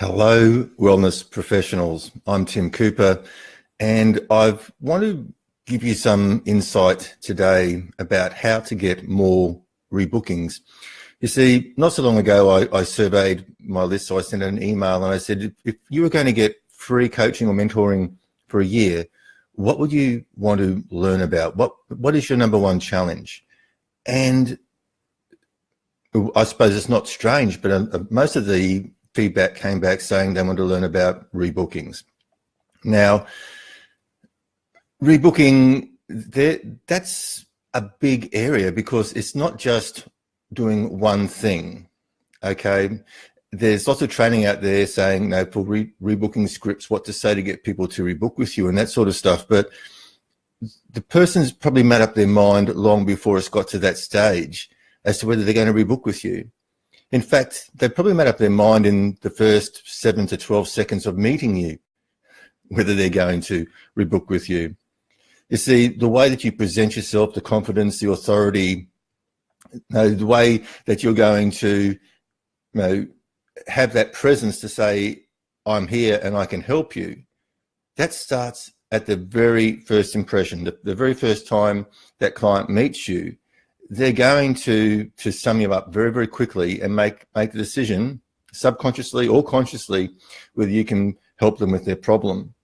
Hello, wellness professionals. I'm Tim Cooper, and I want to give you some insight today about how to get more rebookings. You see, not so long ago, I surveyed my list, so I sent an email and I said, if you were going to get free coaching or mentoring for a year, what would you want to learn about? What is your number one challenge? And I suppose it's not strange, but most of the feedback came back saying they want to learn about rebookings. Now, rebooking, that's a big area because it's not just doing one thing, okay? There's lots of training out there saying, for rebooking scripts, what to say to get people to rebook with you and that sort of stuff. But the person's probably made up their mind long before it's got to that stage as to whether they're going to rebook with you. In fact, they probably made up their mind in the first 7 to 12 seconds of meeting you, whether they're going to rebook with you. You see, the way that you present yourself, the confidence, the authority, the way that you're going to have that presence to say, I'm here and I can help you, that starts at the very first impression. The very first time that client meets you, they're going to sum you up very, very quickly and make the decision, subconsciously or consciously, whether you can help them with their problem.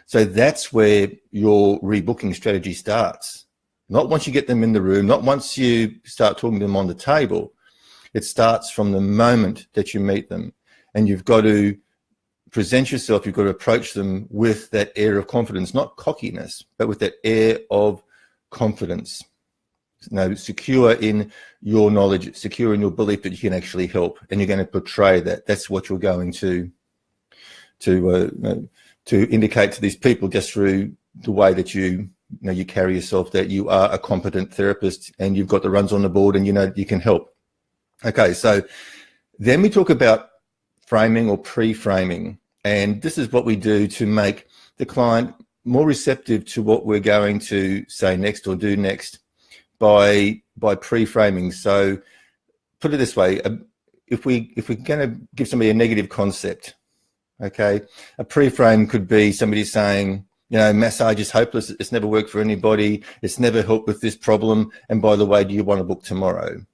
So that's where your rebooking strategy starts. Not once you get them in the room, not once you start talking to them on the table. It starts from the moment that you meet them. And you've got to present yourself, you've got to approach them with that air of confidence, not cockiness, but with that air of confidence. Secure in your knowledge, secure in your belief that you can actually help, and you're going to portray that. That's what you're going to indicate to these people just through the way that you carry yourself, that you are a competent therapist and you've got the runs on the board and you can help. Okay, so then we talk about framing or pre-framing, and this is what we do to make the client more receptive to what we're going to say next or do next. By pre-framing. So put it this way, if we're going to give somebody a negative concept, okay, a pre-frame could be somebody saying, massage is hopeless, it's never worked for anybody, it's never helped with this problem, and by the way, do you want to book tomorrow?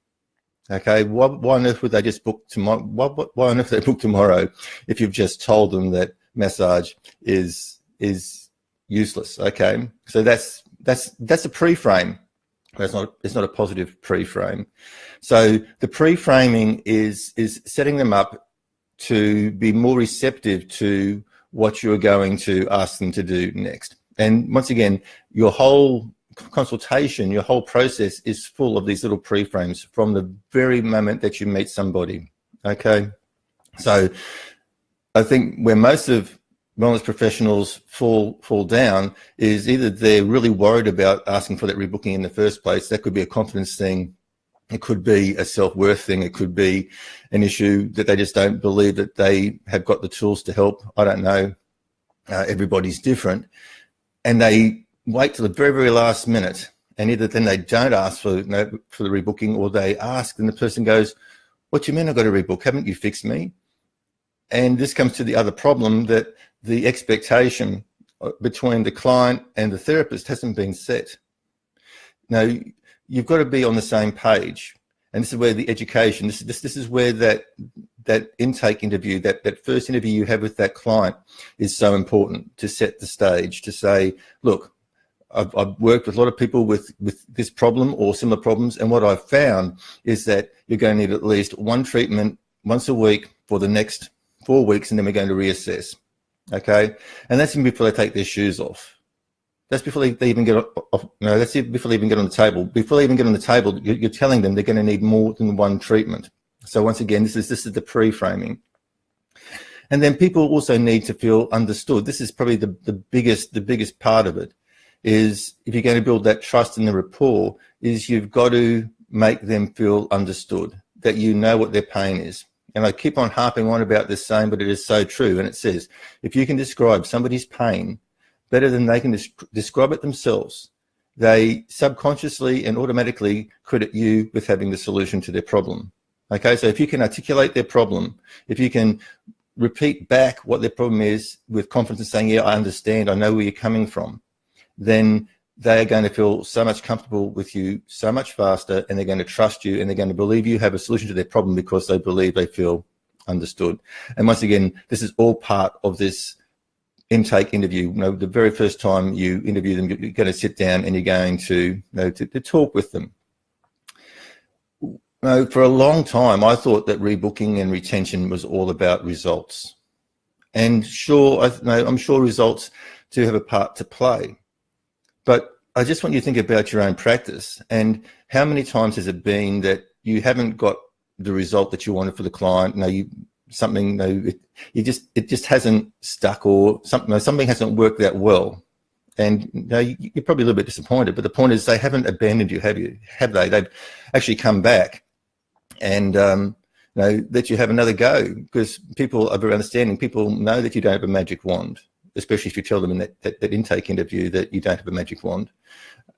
Okay, why on earth would they just book tomorrow? Why on earth they book tomorrow if you've just told them that massage is useless? Okay, so that's a pre-frame. It's not a positive pre-frame. So the pre-framing is setting them up to be more receptive to what you're going to ask them to do next. And once again, your whole consultation, your whole process is full of these little pre-frames from the very moment that you meet somebody. Okay. So I think where most of wellness professionals fall down is either they're really worried about asking for that rebooking in the first place. That could be a confidence thing. It could be a self-worth thing. It could be an issue that they just don't believe that they have got the tools to help. I don't know. Everybody's different. And they wait till the very, very last minute. And either then they don't ask for the rebooking, or they ask and the person goes, what do you mean I've got to rebook? Haven't you fixed me? And this comes to the other problem, that the expectation between the client and the therapist hasn't been set. Now, you've got to be on the same page. And this is where the education, this is where that intake interview, that first interview you have with that client is so important, to set the stage, to say, look, I've worked with a lot of people with this problem or similar problems, and what I've found is that you're going to need at least one treatment once a week for the next 4 weeks, and then we're going to reassess. Okay, and that's even before they take their shoes off. That's before they even get off. No, that's before they even get on the table. Before they even get on the table, you're telling them they're going to need more than one treatment. So once again, this is the pre-framing. And then people also need to feel understood. This is probably the biggest part of it. Is if you're going to build that trust and the rapport, is you've got to make them feel understood, that you know what their pain is. And I keep on harping on about this saying, but it is so true. And it says, if you can describe somebody's pain better than they can describe it themselves, they subconsciously and automatically credit you with having the solution to their problem. Okay, so if you can articulate their problem, if you can repeat back what their problem is with confidence and saying, yeah, I understand, I know where you're coming from, then they are going to feel so much comfortable with you so much faster, and they're going to trust you, and they're going to believe you have a solution to their problem because they believe they feel understood. And once again, this is all part of this intake interview. You know, the very first time you interview them, you're going to sit down and you're going to, to talk with them. For a long time, I thought that rebooking and retention was all about results. And sure, I'm sure results do have a part to play. But I just want you to think about your own practice, and how many times has it been that you haven't got the result that you wanted for the client? It just hasn't stuck, or something hasn't worked that well. And you're probably a little bit disappointed, but the point is they haven't abandoned you, have they? They've actually come back and let you have another go, because people are very understanding. People know that you don't have a magic wand, especially if you tell them in that intake interview that you don't have a magic wand.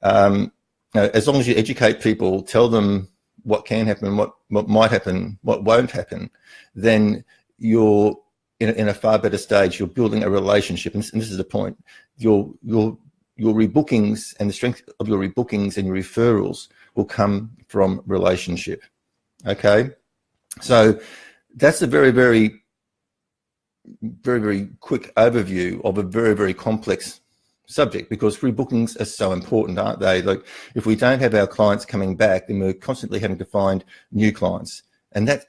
As long as you educate people, tell them what can happen, what might happen, what won't happen, then you're in a far better stage. You're building a relationship, and this is the point. Your rebookings and the strength of your rebookings and your referrals will come from relationship. Okay, so that's a very, very, very, very quick overview of a very, very complex subject, because rebookings are so important, aren't they? Like, if we don't have our clients coming back, then we're constantly having to find new clients, and that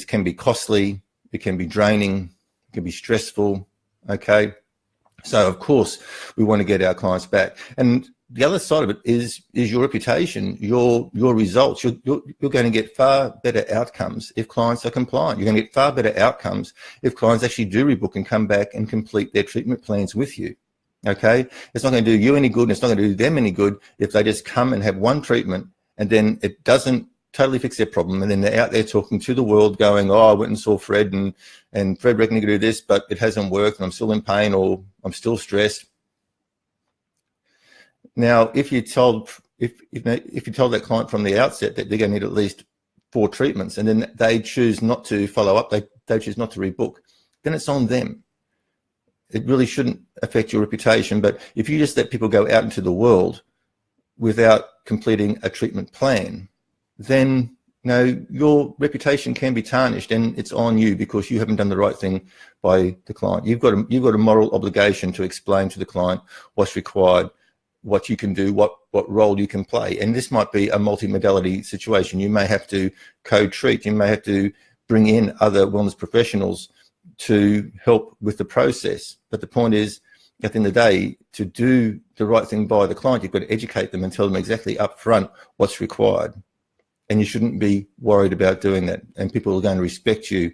can be costly, it can be draining, it can be stressful. Okay, so of course we want to get our clients back, and the other side of it is your reputation, your results. You're going to get far better outcomes if clients are compliant. You're going to get far better outcomes if clients actually do rebook and come back and complete their treatment plans with you. Okay, it's not going to do you any good, and it's not going to do them any good if they just come and have one treatment and then it doesn't totally fix their problem, and then they're out there talking to the world going, oh, I went and saw Fred and Fred reckoned he could do this, but it hasn't worked and I'm still in pain, or I'm still stressed. Now, if you told that client from the outset that they're going to need at least 4 treatments, and then they choose not to follow up, they choose not to rebook, then it's on them. It really shouldn't affect your reputation. But if you just let people go out into the world without completing a treatment plan, then your reputation can be tarnished, and it's on you because you haven't done the right thing by the client. You've got a moral obligation to explain to the client what's required, what you can do, what role you can play. And this might be a multimodality situation. You may have to co-treat, you may have to bring in other wellness professionals to help with the process. But the point is, at the end of the day, to do the right thing by the client, you've got to educate them and tell them exactly up front what's required. And you shouldn't be worried about doing that. And people are going to respect you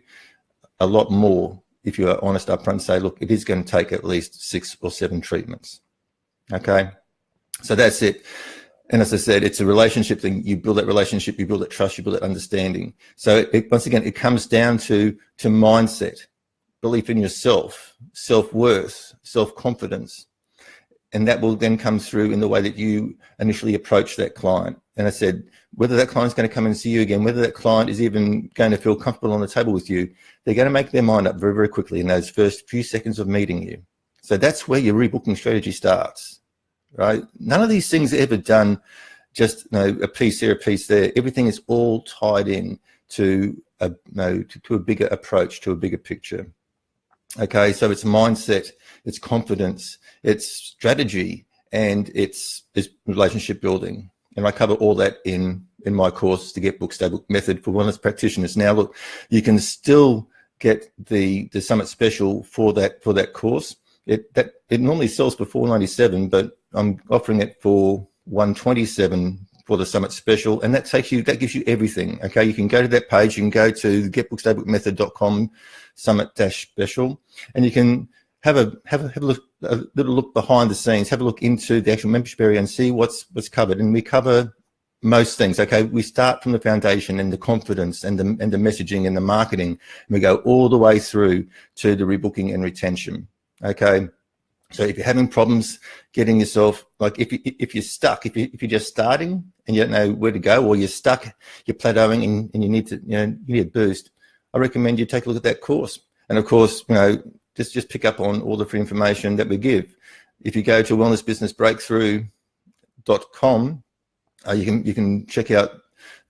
a lot more if you are honest up front and say, look, it is going to take at least 6 or 7 treatments. Okay, so that's it. And as I said, it's a relationship thing. You build that relationship, you build that trust, you build that understanding. So once again, it comes down to mindset, belief in yourself, self-worth, self-confidence. And that will then come through in the way that you initially approach that client. And I said, whether that client's going to come and see you again, whether that client is even going to feel comfortable on the table with you, they're going to make their mind up very, very quickly in those first few seconds of meeting you. So that's where your rebooking strategy starts, right? None of these things are ever done just a piece here, a piece there. Everything is all tied in to a bigger approach, to a bigger picture. Okay, so it's mindset, it's confidence, it's strategy, and it's relationship building. And I cover all that in my course, the Get Book, Stay Book Method for Wellness Practitioners. Now, look, you can still get the Summit Special for that course. It normally sells for $497, but I'm offering it for $127 for the Summit Special, and that gives you everything. Okay, you can go to that page, you can go to getbookstaybookmethod.com Summit-Special, and you can have a little look behind the scenes, have a look into the actual membership area and see what's covered. And we cover most things. Okay, we start from the foundation and the confidence and the messaging and the marketing, and we go all the way through to the rebooking and retention. Okay, so if you're having problems getting yourself, like if you're stuck, if you're just starting and you don't know where to go, or you're stuck, you're plateauing and you need a boost, I recommend you take a look at that course. And of course, you know, just pick up on all the free information that we give. If you go to wellnessbusinessbreakthrough.com, you can check out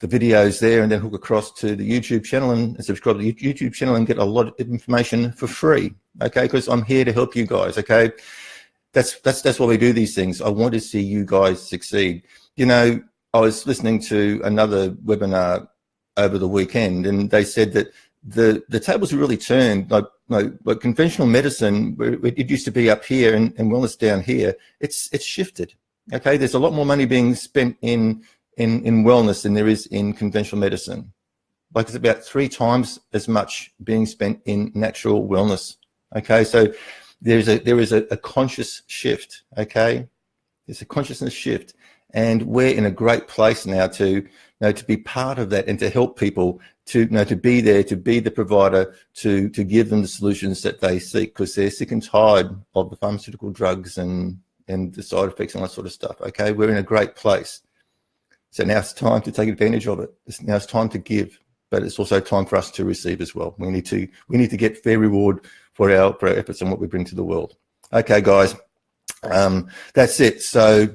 the videos there and then hook across to the YouTube channel and subscribe to the YouTube channel and get a lot of information for free. Okay, because I'm here to help you guys. Okay, that's why we do these things. I want to see you guys succeed. You know, I was listening to another webinar over the weekend, and they said that the tables are really turned. Like conventional medicine, where it used to be up here and wellness down here, it's shifted. Okay, there's a lot more money being spent in wellness than there is in conventional medicine. Like it's about 3 times as much being spent in natural wellness. Okay, so there is a conscious shift. Okay, there's a consciousness shift, and we're in a great place now to be part of that and to help people to be there, to be the provider, to give them the solutions that they seek, because they're sick and tired of the pharmaceutical drugs and the side effects and all that sort of stuff. Okay, we're in a great place. So now it's time to take advantage of it. Now it's time to give, but it's also time for us to receive as well. We need to get fair reward for our efforts and what we bring to the world. Okay, guys, that's it. So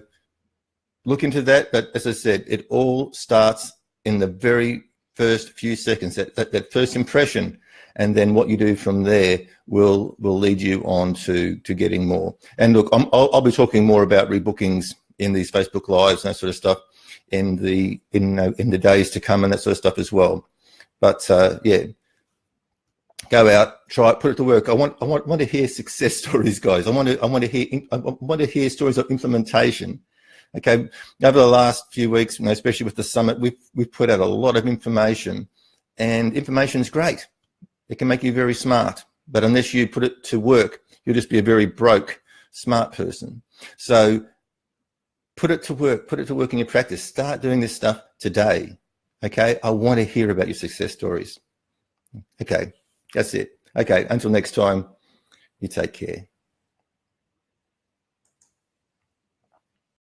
look into that. But as I said, it all starts in the very first few seconds, that first impression, and then what you do from there will lead you on to getting more. And look, I'll be talking more about rebookings in these Facebook Lives and that sort of stuff in the days to come and that sort of stuff as well. But yeah, go out, try it, put it to work. I want to hear success stories, guys. I want to hear stories of implementation. Okay, over the last few weeks, especially with the summit, we've put out a lot of information, and information is great. It can make you very smart, but unless you put it to work, you'll just be a very broke, smart person. So put it to work in your practice. Start doing this stuff today. Okay, I want to hear about your success stories. Okay, that's it. Okay, until next time, you take care.